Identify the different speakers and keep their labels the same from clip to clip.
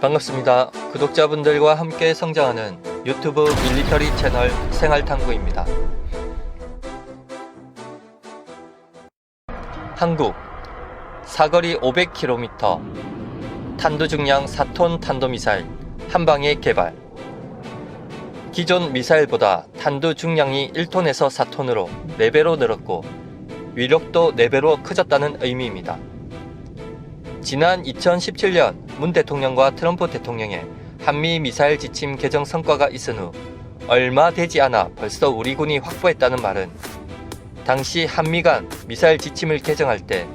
Speaker 1: 반갑습니다. 구독자분들과 함께 성장하는 유튜브 밀리터리 채널 생활탐구입니다. 한국 사거리 500km 탄도중량 4톤 탄도미사일 한방에 개발. 기존 미사일보다 탄도중량이 1톤에서 4톤으로 4배로 늘었고 위력도 4배로 커졌다는 의미입니다. 지난 2017년 문 대통령과 트럼프 대통령의 한미 미사일 지침 개정 성과가 있은 후 얼마 되지 않아 벌써 우리 군이 확보했다는 말은 당시 한미 간 미사일 지침을 개정할 때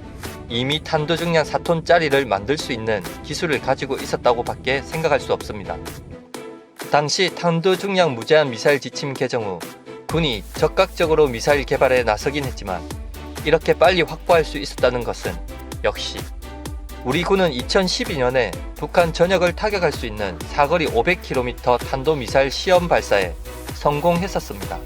Speaker 1: 이미 탄도중량 4톤짜리를 만들 수 있는 기술을 가지고 있었다고 밖에 생각할 수 없습니다. 당시 탄도중량 무제한 미사일 지침 개정 후 군이 적극적으로 미사일 개발에 나서긴 했지만 이렇게 빨리 확보할 수 있었다는 것은 역시 우리 군은 2012년에 북한 전역을 타격할 수 있는 사거리 500km 탄도미사일 시험 발사에 성공했었습니다.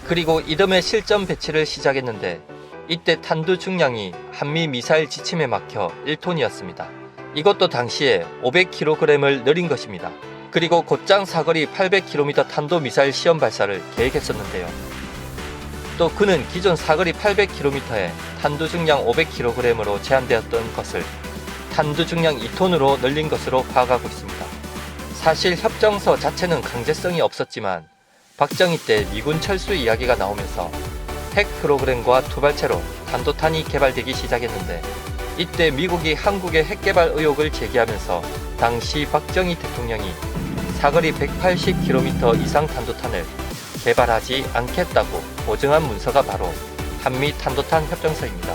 Speaker 1: 그리고 이듬해 실전 배치를 시작했는데 이때 탄도 중량이 한미 미사일 지침에 막혀 1톤이었습니다. 이것도 당시에 500kg을 늘린 것입니다. 그리고 곧장 사거리 800km 탄도미사일 시험 발사를 계획했었는데요. 또 그는 기존 사거리 800km에 탄도중량 500kg으로 제한되었던 것을 탄도중량 2톤으로 늘린 것으로 파악하고 있습니다. 사실 협정서 자체는 강제성이 없었지만 박정희 때 미군 철수 이야기가 나오면서 핵 프로그램과 투발체로 탄도탄이 개발되기 시작했는데 이때 미국이 한국의 핵 개발 의혹을 제기하면서 당시 박정희 대통령이 사거리 180km 이상 탄도탄을 개발하지 않겠다고 보증한 문서가 바로 한미 탄도탄 협정서입니다.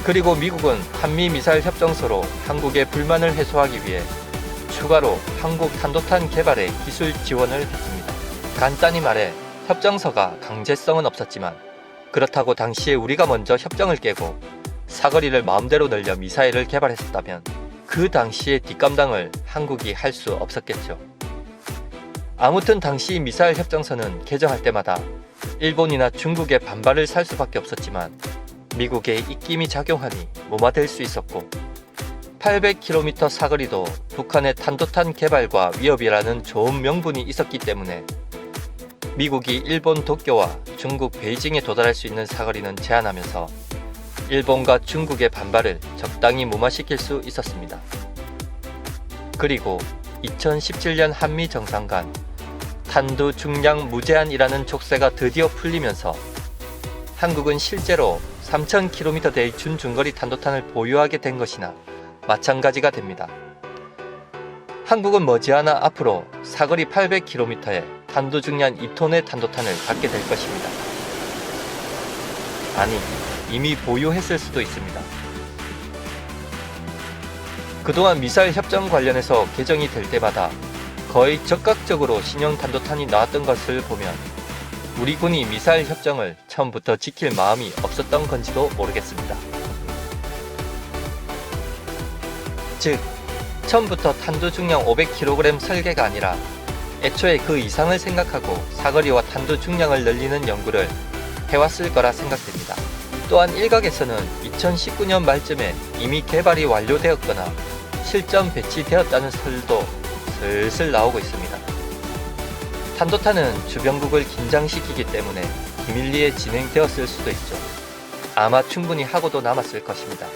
Speaker 1: 그리고 미국은 한미 미사일 협정서로 한국의 불만을 해소하기 위해 추가로 한국 탄도탄 개발에 기술 지원을 했습니다. 간단히 말해 협정서가 강제성은 없었지만 그렇다고 당시에 우리가 먼저 협정을 깨고 사거리를 마음대로 늘려 미사일을 개발했었다면 그 당시의 뒷감당을 한국이 할 수 없었겠죠. 아무튼 당시 미사일 협정서는 개정할 때마다 일본이나 중국의 반발을 살 수밖에 없었지만 미국의 입김이 작용하니 무마될 수 있었고 800km 사거리도 북한의 탄도탄 개발과 위협이라는 좋은 명분이 있었기 때문에 미국이 일본 도쿄와 중국 베이징에 도달할 수 있는 사거리는 제한하면서 일본과 중국의 반발을 적당히 무마시킬 수 있었습니다. 그리고 2017년 한미 정상간 탄도 중량 무제한이라는 족쇄가 드디어 풀리면서 한국은 실제로 3000km대의 준중거리 탄도탄을 보유하게 된 것이나 마찬가지가 됩니다. 한국은 머지않아 앞으로 사거리 800km에 탄도 중량 2톤의 탄도탄을 갖게 될 것입니다. 아니, 이미 보유했을 수도 있습니다. 그동안 미사일 협정 관련해서 개정이 될 때마다 거의 적극적으로 신형 탄도탄이 나왔던 것을 보면 우리 군이 미사일 협정을 처음부터 지킬 마음이 없었던 건지도 모르겠습니다. 즉, 처음부터 탄도중량 500kg 설계가 아니라 애초에 그 이상을 생각하고 사거리와 탄도중량을 늘리는 연구를 해왔을 거라 생각됩니다. 또한 일각에서는 2019년 말쯤에 이미 개발이 완료되었거나 실전 배치되었다는 설도 슬슬 나오고 있습니다. 탄도탄은 주변국을 긴장시키기 때문에 비밀리에 진행되었을 수도 있죠. 아마 충분히 하고도 남았을 것입니다.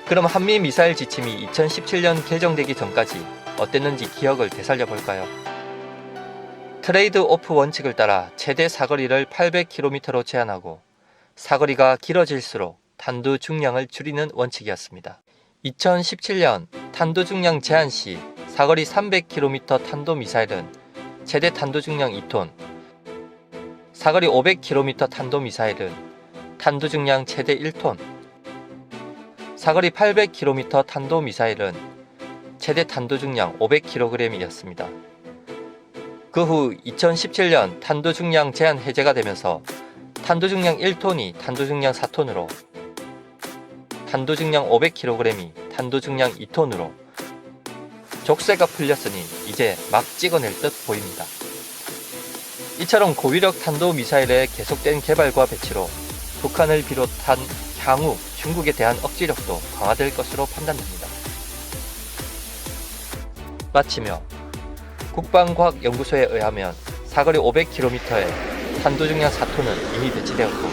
Speaker 1: 그럼 한미 미사일 지침이 2017년 개정되기 전까지 어땠는지 기억을 되살려 볼까요? 트레이드 오프 원칙을 따라 최대 사거리를 800km로 제한하고 사거리가 길어질수록 탄도 중량을 줄이는 원칙이었습니다. 2017년 탄도 중량 제한 시 사거리 300km 탄도 미사일은 최대 탄도 중량 2톤, 사거리 500km 탄도 미사일은 탄도 중량 최대 1톤, 사거리 800km 탄도 미사일은 최대 탄도 중량 500kg이었습니다. 그 후 2017년 탄도 중량 제한 해제가 되면서 탄도 중량 1톤이 탄도 중량 4톤으로, 탄도 중량 500kg이 탄도 중량 2톤으로 족쇄가 풀렸으니 이제 막 찍어낼 듯 보입니다. 이처럼 고위력 탄도미사일의 계속된 개발과 배치로 북한을 비롯한 향후 중국에 대한 억지력도 강화될 것으로 판단됩니다. 마치며 국방과학연구소에 의하면 사거리 500km의 탄도중량 4톤은 이미 배치되었고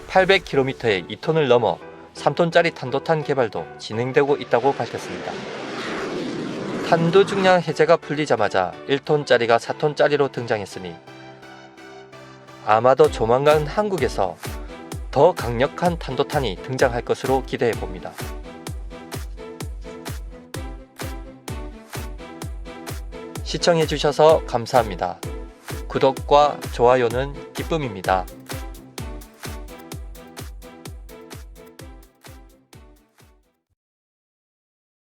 Speaker 1: 800km의 2톤을 넘어 3톤짜리 탄도탄 개발도 진행되고 있다고 밝혔습니다. 탄도중량 해제가 풀리자마자 1톤짜리가 4톤짜리로 등장했으니 아마도 조만간 한국에서 더 강력한 탄도탄이 등장할 것으로 기대해 봅니다. 시청해 주셔서 감사합니다. 구독과 좋아요는 기쁨입니다.